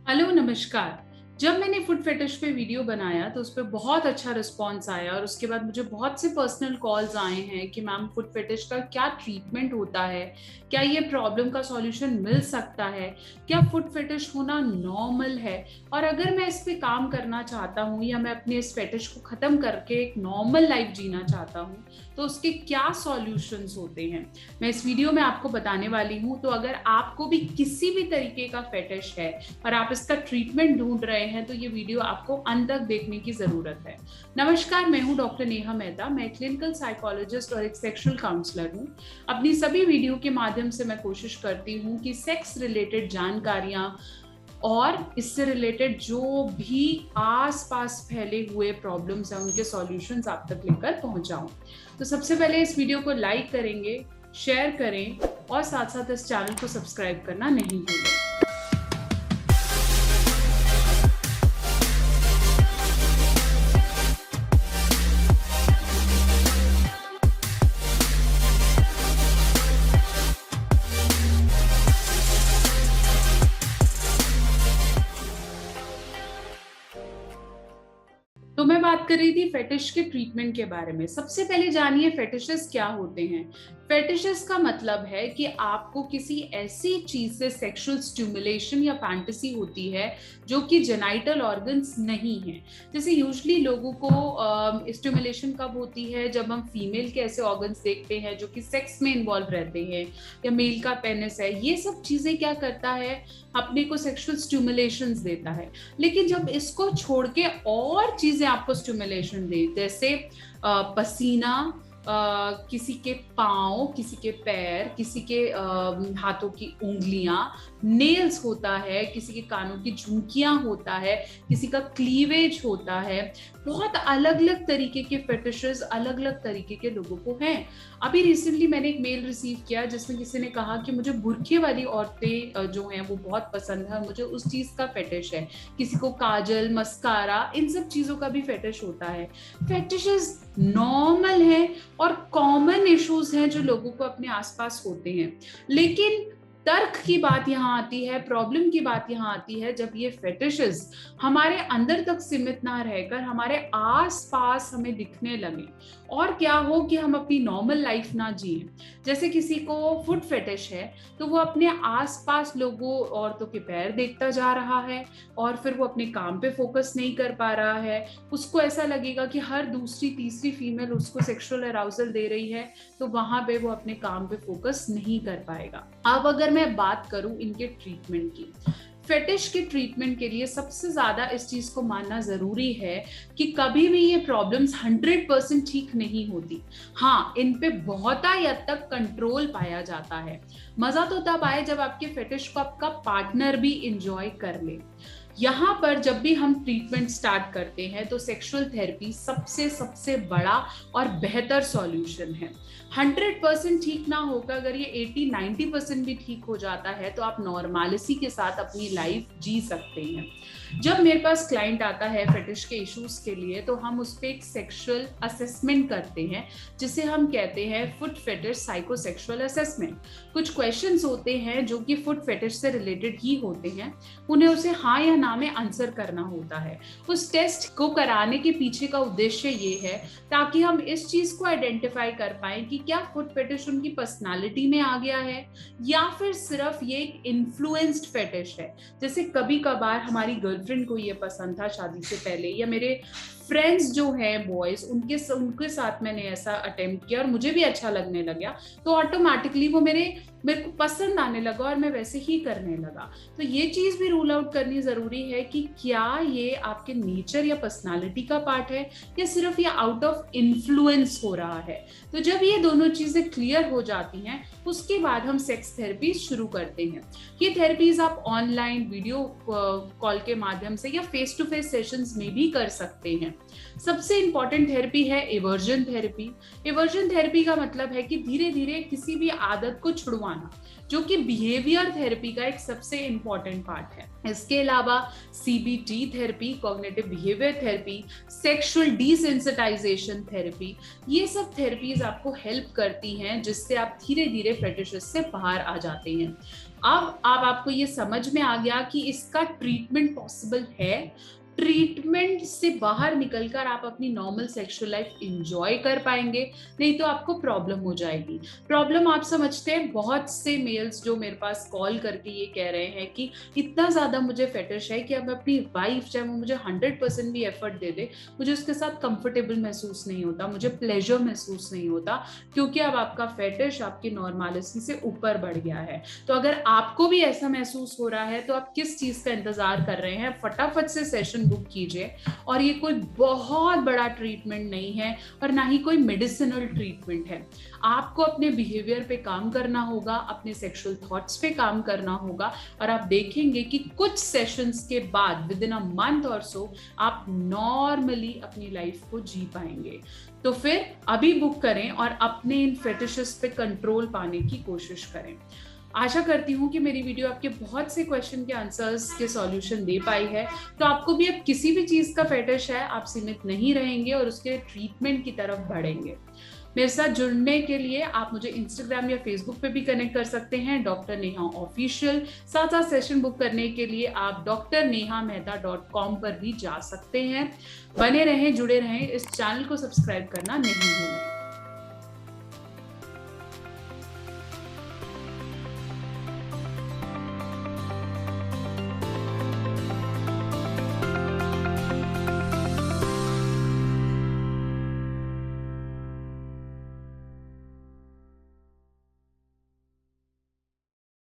Hello नमस्कार। जब मैंने फूड फेटिश पे वीडियो बनाया तो उस पे बहुत अच्छा रिस्पॉन्स आया और उसके बाद मुझे बहुत से पर्सनल कॉल्स आए हैं कि मैम फूड फेटिश का क्या ट्रीटमेंट होता है, क्या ये प्रॉब्लम का सॉल्यूशन मिल सकता है, क्या फूड फेटिश होना नॉर्मल है और अगर मैं इस पे काम करना चाहता हूँ या मैं अपने इस फेटिश को खत्म करके एक नॉर्मल लाइफ जीना चाहता हूँ तो उसके क्या सॉल्यूशंस होते हैं, मैं इस वीडियो में आपको बताने वाली हूँ। तो अगर आपको भी किसी भी तरीके का फेटिश है और आप इसका ट्रीटमेंट ढूंढ रहे हैं तो ये वीडियो आपको अंत तक देखने की जरूरत है। नमस्कार, मैं हूं डॉक्टर नेहा मेहता। मैं क्लिनिकल साइकोलॉजिस्ट और एक सेक्सुअल काउंसलर हूं। अपनी सभी वीडियो के माध्यम से मैं कोशिश करती हूं कि सेक्स रिलेटेड जानकारियां और इससे रिलेटेड जो भी आसपास फैले हुए प्रॉब्लम्स हैं उनके सॉल्यूशंस आप तक लेकर पहुंचाऊं। तो सबसे पहले इस वीडियो को लाइक करेंगे, शेयर करें और साथ साथ इस चैनल को सब्सक्राइब करना नहीं भूलें। तो मैं बात कर रही थी फेटिश के ट्रीटमेंट के बारे में। सबसे पहले जानिए फेटिशेस क्या होते हैं। फेटिशेस का मतलब है कि आपको किसी ऐसी चीज से सेक्सुअल स्टिमुलेशन या फैंटेसी होती है जो कि जेनाइटल ऑर्गन्स नहीं है। जैसे यूजुअली लोगों को स्टिमुलेशन कब होती है, जब हम फीमेल के ऐसे ऑर्गन्स देखते हैं जो कि सेक्स में इन्वॉल्व रहते हैं, या मेल का पेनिस है, ये सब चीजें क्या करता है, अपने को सेक्सुअल स्टिमुलेशंस देता है। लेकिन जब इसको छोड़ के और चीजें आपको स्टिमुलेशन दे, जैसे पसीना, किसी के पाँव, किसी के पैर, किसी के हाथों की उंगलियां, नेल्स होता है, किसी के कानों की झुमकियां होता है, किसी का क्लीवेज होता है। बहुत अलग अलग तरीके के फेटिशेस अलग अलग तरीके के लोगों को हैं। अभी रिसेंटली मैंने एक मेल रिसीव किया जिसमें किसी ने कहा कि मुझे बुर्के वाली औरतें जो हैं वो बहुत पसंद है, मुझे उस चीज का फेटिश है। किसी को काजल, मस्कारा, इन सब चीजों का भी फेटिश होता है। फेटिशेस नॉर्मल है और कॉमन इश्यूज हैं जो लोगों को अपने आसपास होते हैं। लेकिन तर्क की बात यहाँ आती है, प्रॉब्लम की बात यहाँ आती है जब ये फेटिशेस हमारे अंदर तक सीमित ना रहकर हमारे आसपास हमें दिखने लगे और क्या हो कि हम अपनी नॉर्मल लाइफ ना जिए। जैसे किसी को फुट फेटिश है तो वो अपने आसपास लोगों, औरतों के पैर देखता जा रहा है और फिर वो अपने काम पे फोकस नहीं कर पा रहा है। उसको ऐसा लगेगा कि हर दूसरी तीसरी फीमेल उसको सेक्सुअल अराउजल दे रही है, तो वहां पे वो अपने काम पे फोकस नहीं कर पाएगा। अब अगर मैं बात करूं इनके ट्रीटमेंट की, फेटिश के ट्रीटमेंट के लिए सबसे ज्यादा इस चीज को मानना जरूरी है कि कभी भी ये प्रॉब्लम्स 100% ठीक नहीं होती। हाँ, इन पे बहुत हद तक कंट्रोल पाया जाता है। मजा तो तब आए जब आपके फेटिश को आपका पार्टनर भी इंजॉय कर ले। यहाँ पर जब भी हम ट्रीटमेंट स्टार्ट करते हैं तो सेक्सुअल थेरेपी सबसे सबसे बड़ा और बेहतर सॉल्यूशन है। 100% ठीक ना होगा, अगर ये 80-90% भी ठीक हो जाता है तो आप नॉर्मलिटी के साथ अपनी लाइफ जी सकते हैं। जब मेरे पास क्लाइंट आता है फेटिश के इश्यूज के लिए तो हम उस पर एक सेक्सुअल असेसमेंट करते हैं जिसे हम कहते हैं फुट फेटिश साइकोसेक्सुअल असेसमेंट। कुछ क्वेश्चंस होते हैं जो कि फुट फेटिश से रिलेटेड ही होते हैं, उन्हें उसे हाँ या ना में आंसर करना होता है। उस टेस्ट को कराने के पीछे का उद्देश्य ये है ताकि हम इस चीज को आइडेंटिफाई कर पाए कि क्या फुट फेटिश उनकी पर्सनालिटी में आ गया है या फिर सिर्फ ये एक इन्फ्लुएंस्ड फेटिश है। जैसे कभी कभार हमारी गर्लफ्रेंड को ये पसंद था शादी से पहले, या मेरे फ्रेंड्स जो हैं बॉयज, उनके साथ मैंने ऐसा अटेम्प्ट किया और मुझे भी अच्छा लगने लगा, तो ऑटोमेटिकली वो मेरे को पसंद आने लगा और मैं वैसे ही करने लगा। तो ये चीज भी रूल आउट करनी जरूरी है कि क्या ये आपके नेचर या पर्सनालिटी का पार्ट है या सिर्फ ये आउट ऑफ इन्फ्लुएंस हो रहा है। तो जब ये दोनों चीजें क्लियर हो जाती हैं उसके बाद हम सेक्स थेरेपी शुरू करते हैं। ये थेरेपीज आप ऑनलाइन वीडियो कॉल के माध्यम से या फेस टू फेस सेशंस में भी कर सकते हैं। सबसे इंपॉर्टेंट थेरेपी है एवर्जन थेरेपी। एवर्जन थेरेपी का मतलब है कि धीरे धीरे किसी भी आदत को छुड़वाना, जो कि बिहेवियर थेरेपी का एक सबसे इंपॉर्टेंट पार्ट है। इसके अलावा CBT therapy, cognitive behaviour therapy, sexual desensitization therapy, ये सब थेरेपीज आपको हेल्प करती हैं जिससे आप धीरे धीरे फेटिशेस से बाहर आ जाते हैं। अब आपको ये समझ में आ गया कि इसका ट्रीटमेंट पॉसिबल है। ट्रीटमेंट से बाहर निकलकर आप अपनी नॉर्मल सेक्सुअल लाइफ एंजॉय कर पाएंगे, नहीं तो आपको प्रॉब्लम हो जाएगी। प्रॉब्लम आप समझते हैं, बहुत से मेल्स जो मेरे पास कॉल करके ये कह रहे हैं कि इतना ज्यादा मुझे फेटिश है कि अब अपनी वाइफ चाहे वो मुझे 100% भी एफर्ट दे दे, मुझे उसके साथ कंफर्टेबल महसूस नहीं होता, मुझे प्लेजर महसूस नहीं होता, क्योंकि अब आपका फेटिश आपकी नॉर्मलिटी से ऊपर बढ़ गया है। तो अगर आपको भी ऐसा महसूस हो रहा है तो आप किस चीज का इंतजार कर रहे हैं? फटाफट से सेशन बुक कीजिए। और ये कोई बहुत बड़ा ट्रीटमेंट नहीं है और ना ही कोई मेडिसिनल ट्रीटमेंट है। आपको अपने बिहेवियर पे काम करना होगा, अपने सेक्सुअल थॉट्स पे काम करना होगा, और आप देखेंगे कि कुछ सेशंस के बाद विद इन अ मंथ और सो आप नॉर्मली अपनी लाइफ को जी पाएंगे। तो फिर अभी बुक करें और अपने इन फेटिशेस पे कंट्रोल पाने की कोशिश करें। आशा करती हूँ कि मेरी वीडियो आपके बहुत से क्वेश्चन के आंसर्स के सॉल्यूशन दे पाई है। तो आपको भी अब किसी भी चीज का फेटिश है, आप सीमित नहीं रहेंगे और उसके ट्रीटमेंट की तरफ बढ़ेंगे। मेरे साथ जुड़ने के लिए आप मुझे इंस्टाग्राम या फेसबुक पे भी कनेक्ट कर सकते हैं, डॉक्टर नेहा ऑफिशियल। साथ साथ सेशन बुक करने के लिए आप drnehamehta.com पर भी जा सकते हैं। बने रहें, जुड़े रहें, इस चैनल को सब्सक्राइब करना नहीं भूलें।